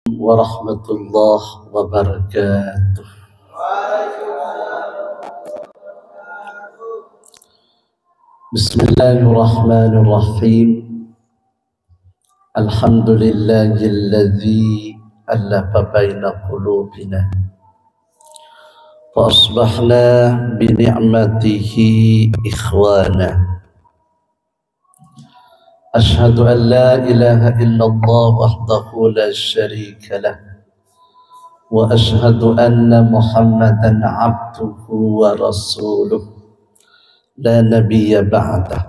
warahmatullahi wabarakatuh. Bismillahirrahmanirrahim. Alhamdulillahilladzi alafa baina qulubina fa asbahna bi ni'matihi ikhwana. Ashhadu an la ilaha illallah wahdahu la syarika lah wa ashhadu anna Muhammadan abduhu wa rasuluh la nabiyya ba'dah.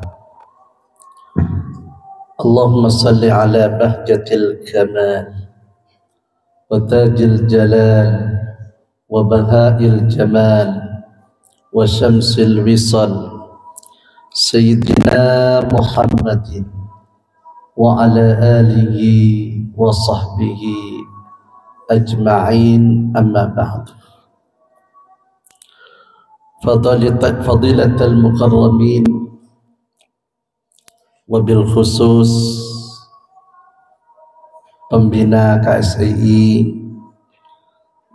Allahumma salli ala bahjatil kamal wa tajil jalal wa bahail jamal wa syamsil wisal Sayyidina Muhammadin wa ala alihi wa sahbihi ajma'in, amma ba'du. Fadilatal mukarramin wabil khusus pembina KSII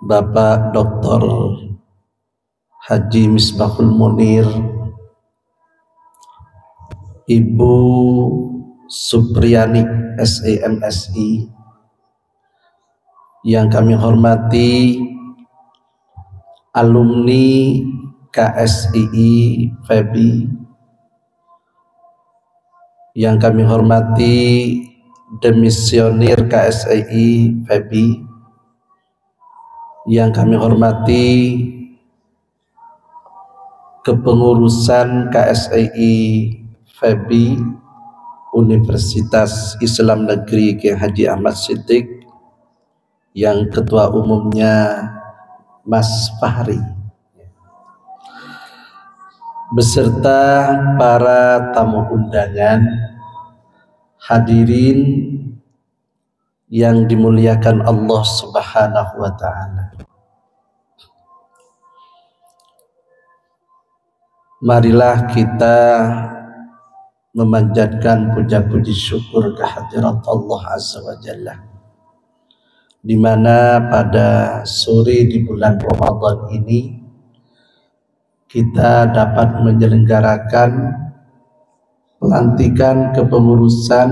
Bapak Dr. Haji Misbahul Munir, Ibu Supriyani SEMSI yang kami hormati, alumni KSII FEBI yang kami hormati, demisionir KSII FEBI yang kami hormati, kepengurusan KSII FEBI Universitas Islam Negeri Kiai Haji Ahmad Siddiq, yang ketua umumnya Mas Fahri, beserta para tamu undangan, hadirin yang dimuliakan Allah Subhanahu wa ta'ala. Marilah kita memanjatkan puja-puji syukur kehadirat Allah Azza wa Jalla, di mana pada sore di bulan Ramadan ini kita dapat menyelenggarakan pelantikan kepengurusan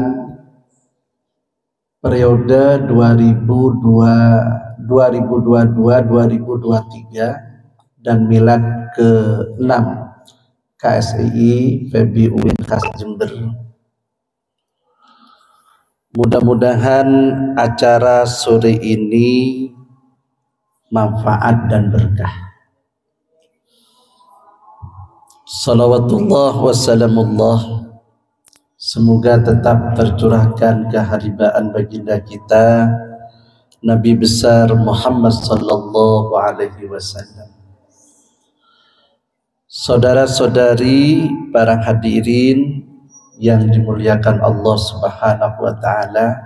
periode 2022-2023 dan milad ke-6 KSII FEBI UIN Khas Jember. Mudah-mudahan acara sore ini manfaat dan berkah. Salawatullah wassalamullah, semoga tetap tercurahkan keharibaan baginda kita Nabi besar Muhammad sallallahu alaihi wasallam. Saudara-saudari, para hadirin yang dimuliakan Allah Subhanahu wa ta'ala,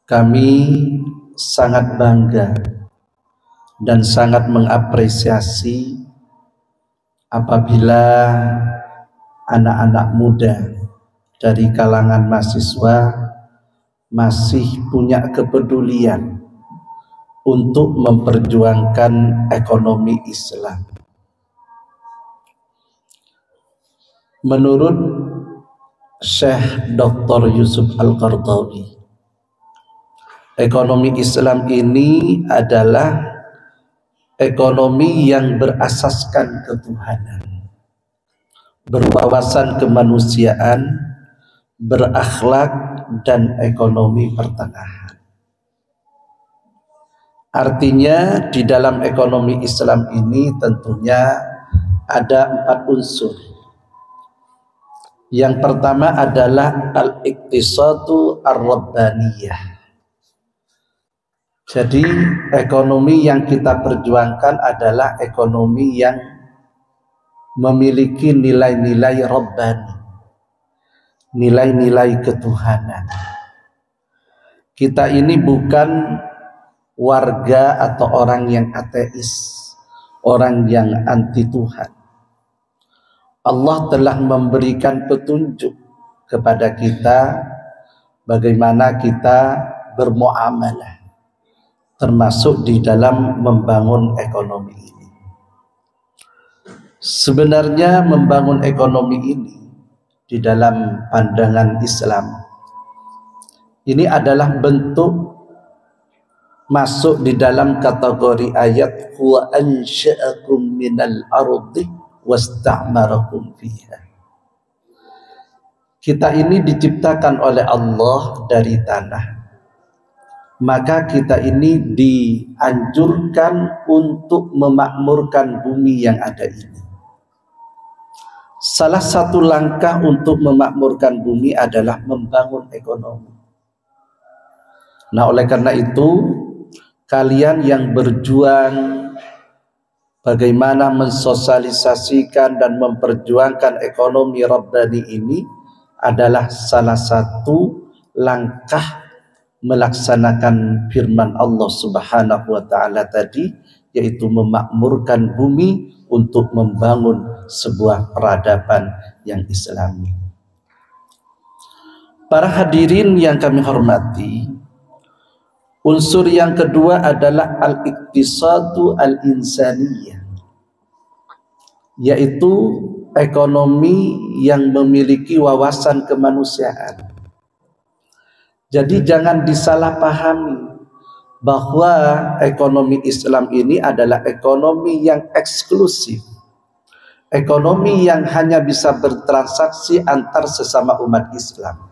kami sangat bangga dan sangat mengapresiasi apabila anak-anak muda dari kalangan mahasiswa masih punya kepedulian untuk memperjuangkan ekonomi Islam. Menurut Syekh Dr. Yusuf Al-Qardawi, ekonomi Islam ini adalah ekonomi yang berasaskan ketuhanan, berwawasan kemanusiaan, berakhlak, dan ekonomi pertengahan. Artinya di dalam ekonomi Islam ini tentunya ada 4 unsur. Yang pertama adalah al-iqtisadu ar-rabbaniyah. Jadi ekonomi yang kita perjuangkan adalah ekonomi yang memiliki nilai-nilai rabbani, nilai-nilai ketuhanan. Kita ini bukan warga atau orang yang ateis, orang yang anti Tuhan. Allah telah memberikan petunjuk kepada kita bagaimana kita bermuamalah, termasuk di dalam membangun ekonomi ini. Sebenarnya membangun ekonomi ini di dalam pandangan Islam ini adalah bentuk masuk di dalam kategori ayat wa ansha'akum minal ardi wasta'marakum fiha. Kita ini diciptakan oleh Allah dari tanah, maka kita ini dianjurkan untuk memakmurkan bumi yang ada ini. Salah satu langkah untuk memakmurkan bumi adalah membangun ekonomi. Nah, oleh karena itu, kalian yang berjuang bagaimana mensosialisasikan dan memperjuangkan ekonomi Rabbani ini adalah salah satu langkah melaksanakan firman Allah Subhanahu wa ta'ala tadi, yaitu memakmurkan bumi untuk membangun sebuah peradaban yang Islami. Para hadirin yang kami hormati, unsur yang kedua adalah al-iqtisadu al-insaniyah, yaitu ekonomi yang memiliki wawasan kemanusiaan. Jadi jangan disalahpahami bahwa ekonomi Islam ini adalah ekonomi yang eksklusif, ekonomi yang hanya bisa bertransaksi antar sesama umat Islam.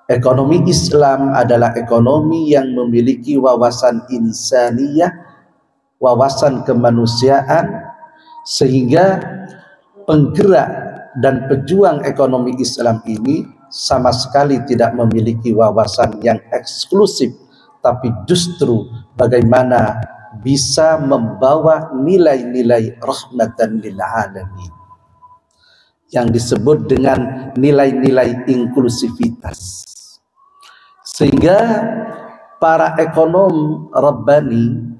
Ekonomi Islam adalah ekonomi yang memiliki wawasan insaniyah, wawasan kemanusiaan, sehingga penggerak dan pejuang ekonomi Islam ini sama sekali tidak memiliki wawasan yang eksklusif, tapi justru bagaimana bisa membawa nilai-nilai rahmatan lil alamin, yang disebut dengan nilai-nilai inklusivitas. Sehingga para ekonom Rabbani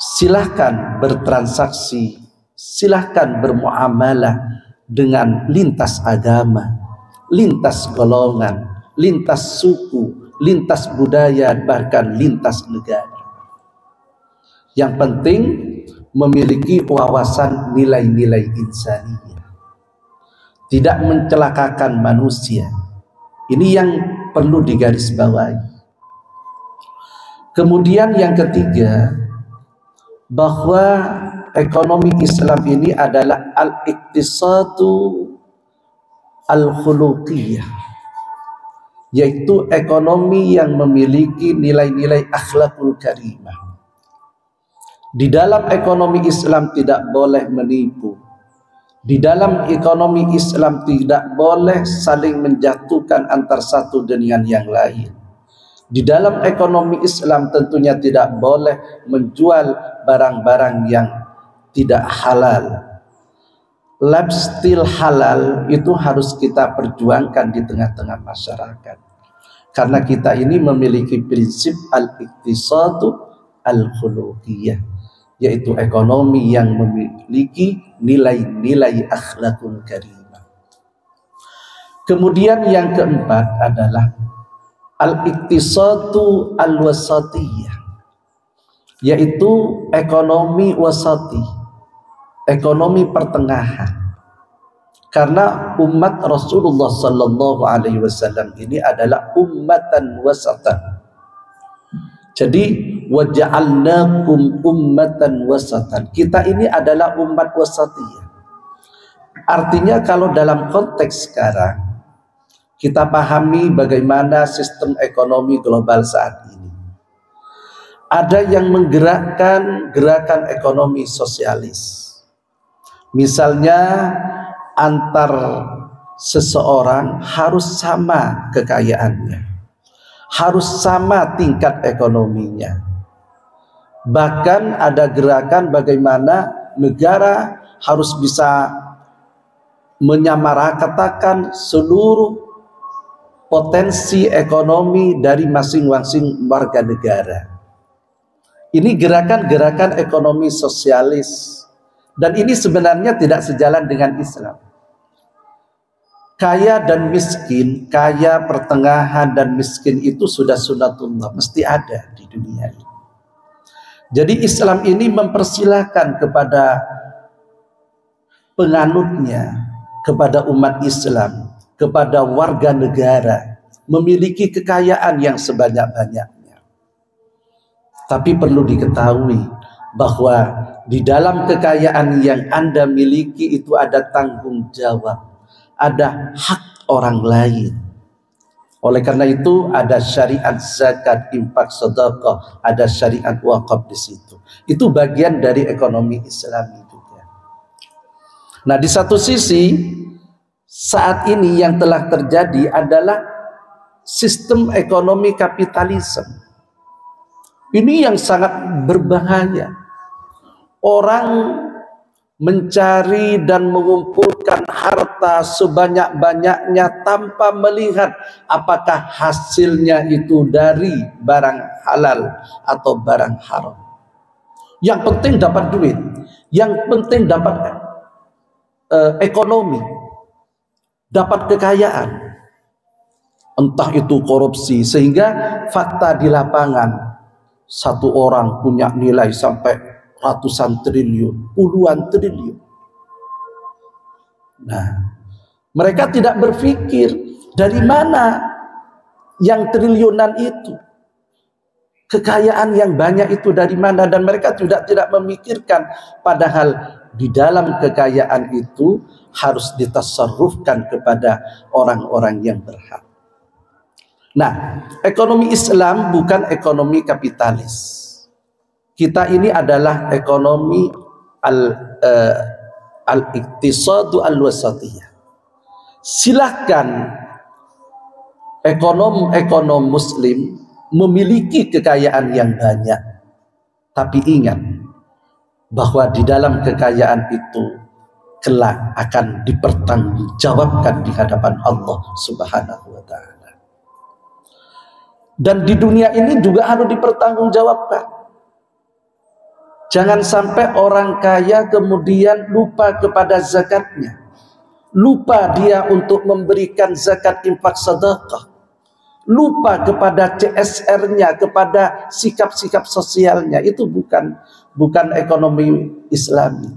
silahkan bertransaksi, silahkan bermuamalah dengan lintas agama, lintas golongan, lintas suku, lintas budaya, bahkan lintas negara. Yang penting memiliki wawasan nilai-nilai insaniyah, tidak mencelakakan manusia. Ini yang perlu digarisbawahi. Kemudian yang ketiga, bahwa ekonomi Islam ini adalah al-iqtisadu al-khuluqiyah, yaitu ekonomi yang memiliki nilai-nilai akhlakul karimah. Di dalam ekonomi Islam tidak boleh menipu. Di dalam ekonomi Islam tidak boleh saling menjatuhkan antar satu dengan yang lain. Di dalam ekonomi Islam tentunya tidak boleh menjual barang-barang yang tidak halal. Lifestyle halal itu harus kita perjuangkan di tengah-tengah masyarakat. Karena kita ini memiliki prinsip al-iqtisadu al-khuluqiyah, yaitu ekonomi yang memiliki nilai-nilai akhlakul karimah. Kemudian yang keempat adalah al-iqtisadu al-wasatiyah, yaitu ekonomi wasati, ekonomi pertengahan. Karena umat Rasulullah sallallahu alaihi wasallam ini adalah ummatan wasatan. Jadi waja'alnakum ummatan wasatan. Kita ini adalah umat wasatiyah. Artinya kalau dalam konteks sekarang kita pahami bagaimana sistem ekonomi global saat ini. Ada yang menggerakkan gerakan ekonomi sosialis. Misalnya antar seseorang harus sama kekayaannya, harus sama tingkat ekonominya. Bahkan ada gerakan bagaimana negara harus bisa menyamaratakan seluruh potensi ekonomi dari masing-masing warga negara. Ini gerakan-gerakan ekonomi sosialis, dan ini sebenarnya tidak sejalan dengan Islam. Kaya dan miskin, kaya pertengahan dan miskin itu sudah sunatullah, mesti ada di dunia ini. Jadi Islam ini mempersilahkan kepada penganutnya, kepada umat Islam, kepada warga negara memiliki kekayaan yang sebanyak-banyaknya. Tapi perlu diketahui bahwa di dalam kekayaan yang Anda miliki itu ada tanggung jawab, ada hak orang lain. Oleh karena itu ada syariat zakat, infak, sedekah, ada syariat wakaf di situ. Itu bagian dari ekonomi Islami juga. Nah, di satu sisi saat ini yang telah terjadi adalah sistem ekonomi kapitalisme. Ini yang sangat berbahaya. Orang mencari dan mengumpulkan harta sebanyak-banyaknya tanpa melihat apakah hasilnya itu dari barang halal atau barang haram. Yang penting dapat duit, yang penting dapat ekonomi, dapat kekayaan, entah itu korupsi, sehingga fakta di lapangan satu orang punya nilai sampai ratusan triliun, puluhan triliun. Nah, mereka tidak berpikir dari mana yang triliunan itu, kekayaan yang banyak itu dari mana, dan mereka tidak memikirkan padahal di dalam kekayaan itu harus ditasarrufkan kepada orang-orang yang berhak. Nah, ekonomi Islam bukan ekonomi kapitalis. Kita ini adalah ekonomi al-iqtisadu al-wasatiyah. Silahkan ekonom muslim memiliki kekayaan yang banyak, tapi ingat bahwa di dalam kekayaan itu kelak akan dipertanggungjawabkan di hadapan Allah Subhanahu wa ta'ala. Dan di dunia ini juga harus dipertanggungjawabkan. Jangan sampai orang kaya kemudian lupa kepada zakatnya, lupa dia untuk memberikan zakat, infak, sedekah, lupa kepada CSR-nya, kepada sikap-sikap sosialnya. Itu bukan ekonomi Islami.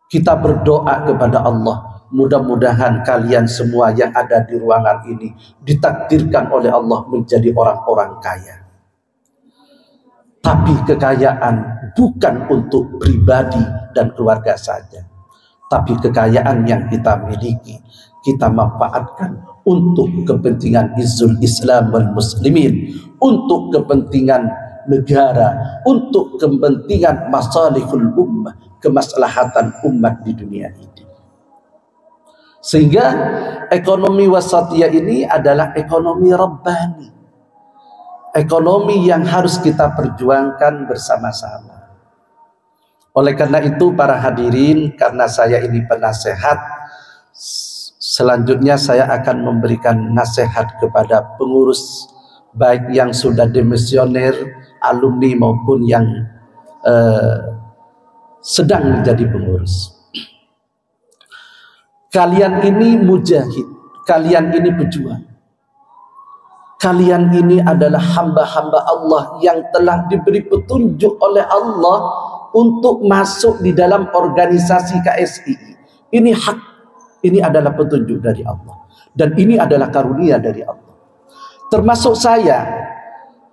Kita berdoa kepada Allah, mudah-mudahan kalian semua yang ada di ruangan ini ditakdirkan oleh Allah menjadi orang-orang kaya. Tapi kekayaan bukan untuk pribadi dan keluarga saja, tapi kekayaan yang kita miliki kita manfaatkan untuk kepentingan izzul Islam wal muslimin, untuk kepentingan negara, untuk kepentingan masalihul ummah, kemaslahatan umat di dunia ini. Sehingga ekonomi wasatiyah ini adalah ekonomi rabbani, ekonomi yang harus kita perjuangkan bersama-sama. Oleh karena itu para hadirin, karena saya ini penasehat, selanjutnya saya akan memberikan nasihat kepada pengurus, baik yang sudah demisioner, alumni maupun yang sedang menjadi pengurus. Kalian ini mujahid, kalian ini pejuang. Kalian ini adalah hamba-hamba Allah yang telah diberi petunjuk oleh Allah untuk masuk di dalam organisasi KSI. Ini hak, ini adalah petunjuk dari Allah, dan ini adalah karunia dari Allah. Termasuk saya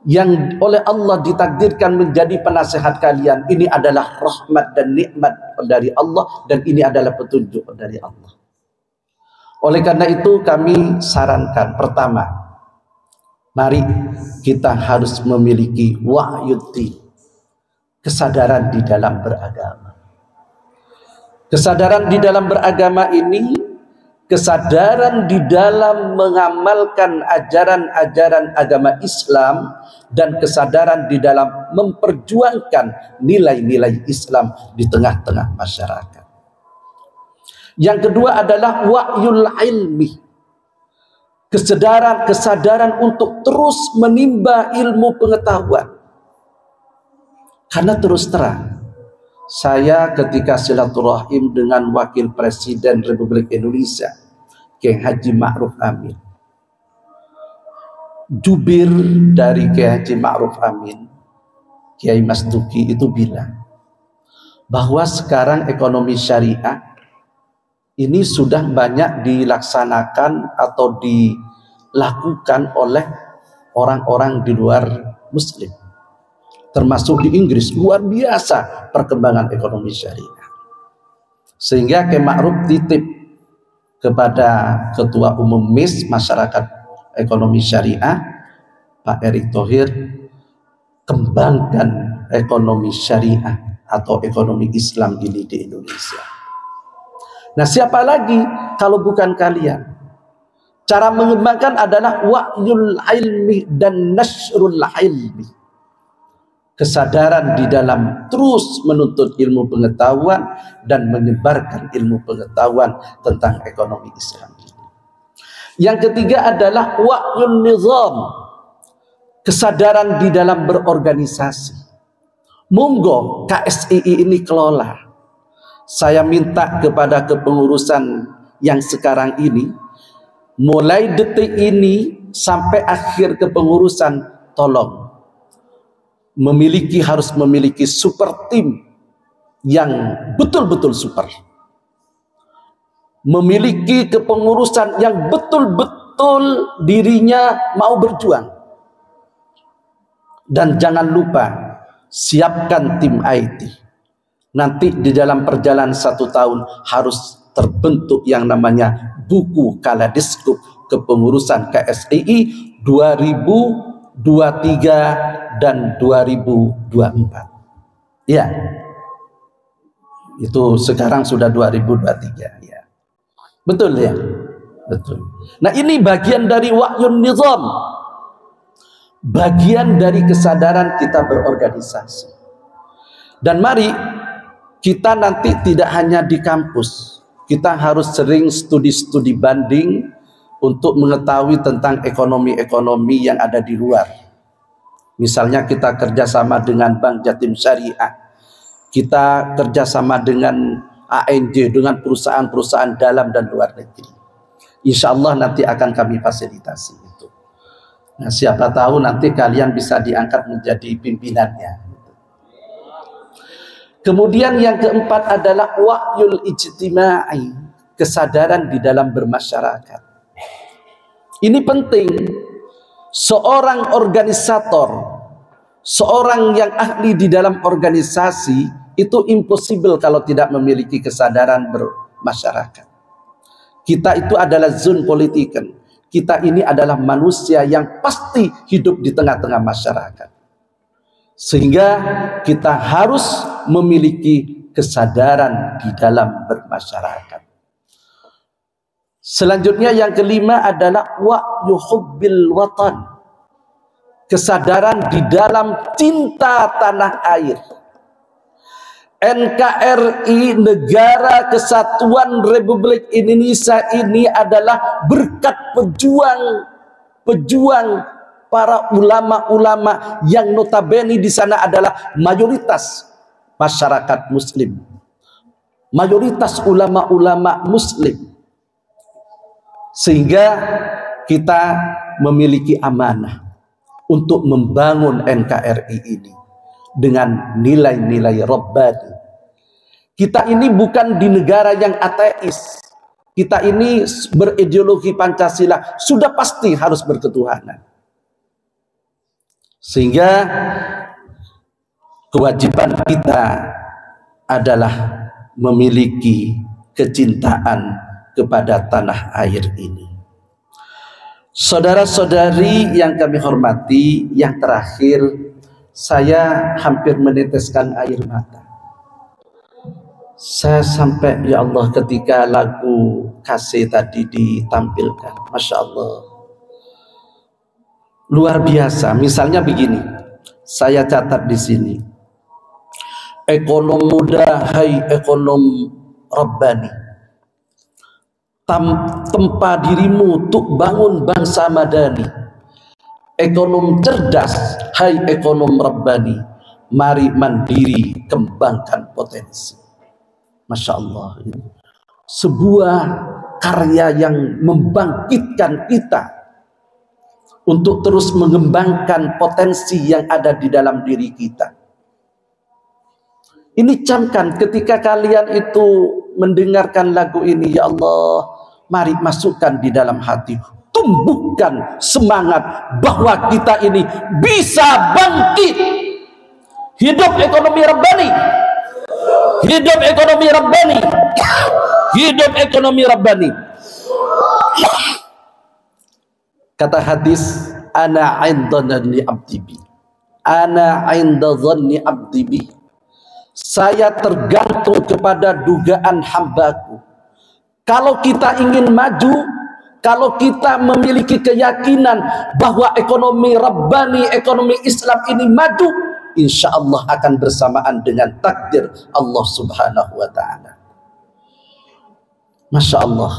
yang oleh Allah ditakdirkan menjadi penasehat kalian. Ini adalah rahmat dan nikmat dari Allah, dan ini adalah petunjuk dari Allah. Oleh karena itu kami sarankan, pertama, mari kita harus memiliki wa'yuddin, kesadaran di dalam beragama. Kesadaran di dalam beragama ini, kesadaran di dalam mengamalkan ajaran-ajaran agama Islam, dan kesadaran di dalam memperjuangkan nilai-nilai Islam di tengah-tengah masyarakat. Yang kedua adalah wa'yul ilmi, kesadaran untuk terus menimba ilmu pengetahuan. Karena terus terang, saya ketika silaturahim dengan Wakil Presiden Republik Indonesia Kiai Haji Ma'ruf Amin. Jubir dari Kiai Haji Ma'ruf Amin, Kiai Mas Duki, itu bilang bahwa sekarang ekonomi syariah ini sudah banyak dilaksanakan atau dilakukan oleh orang-orang di luar Muslim, termasuk di Inggris. Luar biasa perkembangan ekonomi syariah, sehingga Kiai Ma'ruf titip kepada Ketua Umum MIS, Masyarakat Ekonomi Syariah, Pak Erick Thohir, kembangkan ekonomi syariah atau ekonomi Islam ini di Indonesia. Nah, siapa lagi kalau bukan kalian? Cara mengembangkan adalah wa'yul ilmi dan nasrul ilmi. Kesadaran di dalam terus menuntut ilmu pengetahuan dan menyebarkan ilmu pengetahuan tentang ekonomi Islam. Yang ketiga adalah wa'yun nizam, kesadaran di dalam berorganisasi. Monggo KSII ini kelola. Saya minta kepada kepengurusan yang sekarang ini, mulai detik ini sampai akhir kepengurusan, tolong harus memiliki super tim yang betul-betul super, memiliki kepengurusan yang betul-betul dirinya mau berjuang. Dan jangan lupa siapkan tim IT. Nanti di dalam perjalanan 1 tahun harus terbentuk yang namanya buku Kaleidoskop Kepengurusan KSII 2023 dan 2024. Ya, itu sekarang sudah 2023 ya. Betul ya? Betul. Nah, ini bagian dari wa'yun nizam, bagian dari kesadaran kita berorganisasi. Dan mari kita nanti tidak hanya di kampus, kita harus sering studi-studi banding untuk mengetahui tentang ekonomi-ekonomi yang ada di luar. Misalnya kita kerjasama dengan Bank Jatim Syariah, kita kerjasama dengan ANJ, dengan perusahaan-perusahaan dalam dan luar negeri. Insya Allah nanti akan kami fasilitasi itu. Nah, siapa tahu nanti kalian bisa diangkat menjadi pimpinannya. Kemudian yang keempat adalah wa'yul ijtimai, kesadaran di dalam bermasyarakat. Ini penting. Seorang organisator, seorang yang ahli di dalam organisasi, itu impossible kalau tidak memiliki kesadaran bermasyarakat. Kita itu adalah zon politiken. Kita ini adalah manusia yang pasti hidup di tengah-tengah masyarakat. Sehingga kita harus memiliki kesadaran di dalam bermasyarakat. Selanjutnya yang kelima adalah wa'yu hubbil watan, kesadaran di dalam cinta tanah air. NKRI, Negara Kesatuan Republik Indonesia, ini adalah berkat pejuang para ulama-ulama yang notabene di sana adalah mayoritas masyarakat muslim, mayoritas ulama-ulama muslim. Sehingga kita memiliki amanah untuk membangun NKRI ini dengan nilai-nilai Rabbani. Kita ini bukan di negara yang ateis. Kita ini berideologi Pancasila, sudah pasti harus berketuhanan. Sehingga kewajiban kita adalah memiliki kecintaan kepada tanah air ini. Saudara-saudari yang kami hormati, yang terakhir, saya hampir meneteskan air mata. Saya sampai, ya Allah, ketika lagu Kasih tadi ditampilkan, Masya Allah, luar biasa. Misalnya begini, saya catat di sini, ekonom muda, hai ekonom Rabbani, tempa dirimu untuk bangun bangsa madani. Ekonom cerdas, hai ekonom Rabbani, mari mandiri kembangkan potensi. Masya Allah, sebuah karya yang membangkitkan kita untuk terus mengembangkan potensi yang ada di dalam diri kita. Ini camkan ketika kalian itu mendengarkan lagu ini, ya Allah, mari masukkan di dalam hati, tumbuhkan semangat bahwa kita ini bisa bangkit. Hidup ekonomi Rabbani, hidup ekonomi Rabbani, hidup ekonomi Rabbani. Kata hadis, ana 'inda dhanni 'abdi bi, ana 'inda dhanni 'abdi bi. Saya tergantung kepada dugaan hambaku. Kalau kita ingin maju, kalau kita memiliki keyakinan bahwa ekonomi Rabbani, ekonomi Islam ini maju, insya Allah akan bersamaan dengan takdir Allah Subhanahu wa ta'ala. Masya Allah,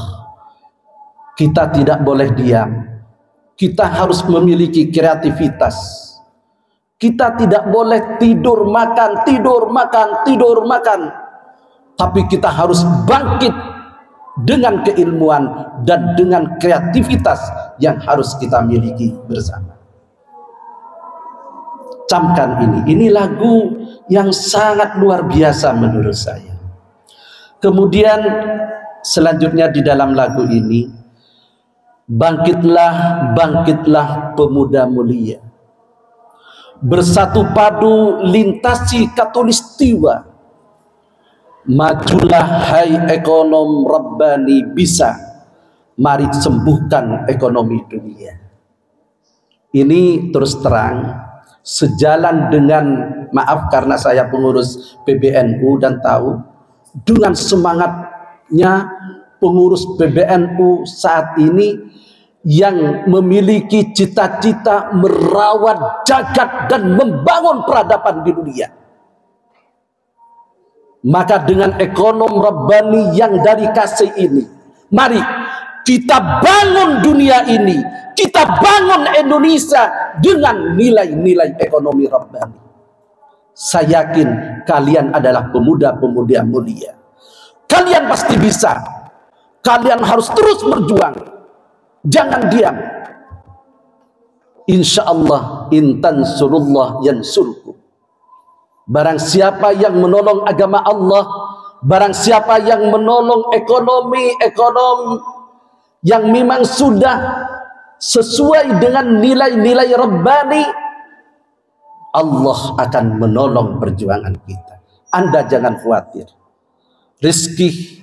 kita tidak boleh diam. Kita harus memiliki kreativitas. Kita tidak boleh tidur makan, tidur makan, tidur makan. Tapi kita harus bangkit dengan keilmuan dan dengan kreativitas yang harus kita miliki bersama. Camkan ini lagu yang sangat luar biasa menurut saya. Kemudian selanjutnya di dalam lagu ini, bangkitlah, bangkitlah pemuda mulia, bersatu padu lintasi katulistiwa, majulah hai ekonom Rabbani bisa, mari sembuhkan ekonomi dunia. Ini terus terang sejalan dengan, maaf karena saya pengurus PBNU dan tahu dengan semangatnya pengurus PBNU saat ini yang memiliki cita-cita merawat jagat dan membangun peradaban di dunia. Maka dengan ekonom Rabbani yang dari kasih ini, mari kita bangun dunia ini, kita bangun Indonesia dengan nilai-nilai ekonomi Rabbani. Saya yakin kalian adalah pemuda-pemuda mulia. Kalian pasti bisa. Kalian harus terus berjuang. Jangan diam. Insya Allah, intan surullah yansurku. Barang siapa yang menolong agama Allah, barang siapa yang menolong ekonomi yang memang sudah sesuai dengan nilai-nilai Rabbani, Allah akan menolong perjuangan kita. Anda jangan khawatir. Rizki,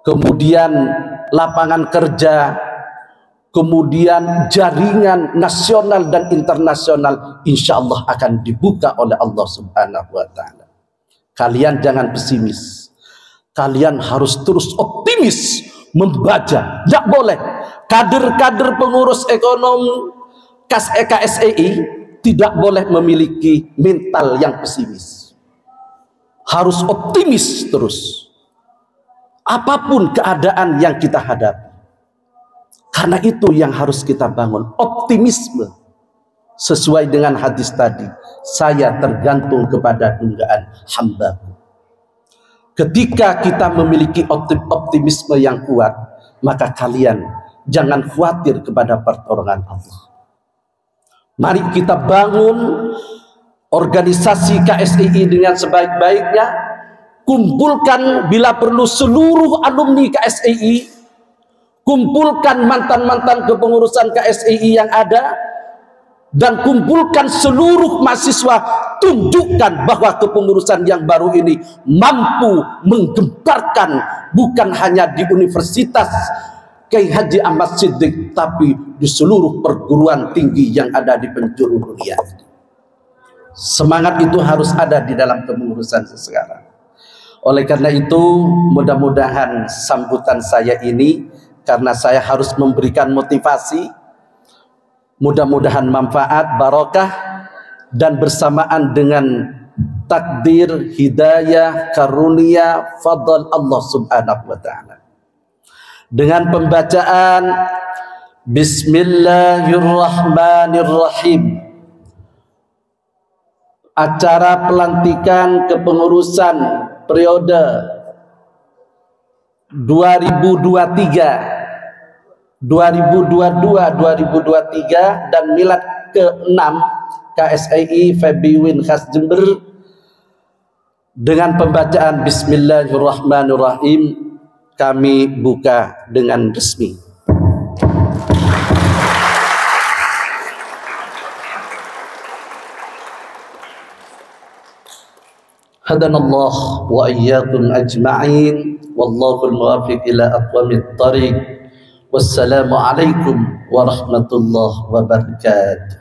kemudian lapangan kerja, kemudian jaringan nasional dan internasional, insya Allah akan dibuka oleh Allah Subhanahu wa ta'ala. Kalian jangan pesimis. Kalian harus terus optimis, membaca. Tidak boleh kader-kader pengurus ekonomi KSEI tidak boleh memiliki mental yang pesimis. Harus optimis terus. Apapun keadaan yang kita hadapi. Karena itu yang harus kita bangun, optimisme. Sesuai dengan hadis tadi, saya tergantung kepada dugaan hamba-Ku. Ketika kita memiliki optimisme yang kuat, maka kalian jangan khawatir kepada pertolongan Allah. Mari kita bangun organisasi KSEI dengan sebaik-baiknya. Kumpulkan bila perlu seluruh alumni KSEI, kumpulkan mantan-mantan kepengurusan KSEI yang ada, dan kumpulkan seluruh mahasiswa. Tunjukkan bahwa kepengurusan yang baru ini mampu menggemparkan bukan hanya di Universitas Kiai Haji Ahmad Siddiq, tapi di seluruh perguruan tinggi yang ada di penjuru dunia. Semangat itu harus ada di dalam kepengurusan sekarang. Oleh karena itu, mudah-mudahan sambutan saya ini, karena saya harus memberikan motivasi, mudah-mudahan manfaat, barokah, dan bersamaan dengan takdir, hidayah, karunia, fadl Allah Subhanahu wa ta'ala. Dengan pembacaan Bismillahirrahmanirrahim, acara pelantikan kepengurusan periode 2023, 2022, 2023 dan milad ke-6 KSAI Febiwin Khas Jember dengan pembacaan Bismillahirrahmanirrahim. Kami buka dengan resmi. Hadanallah wa iyyakum ajma'in wallahul muwaffiq ila aqwamit thariq. Wassalamu alaikum warahmatullahi wabarakatuh.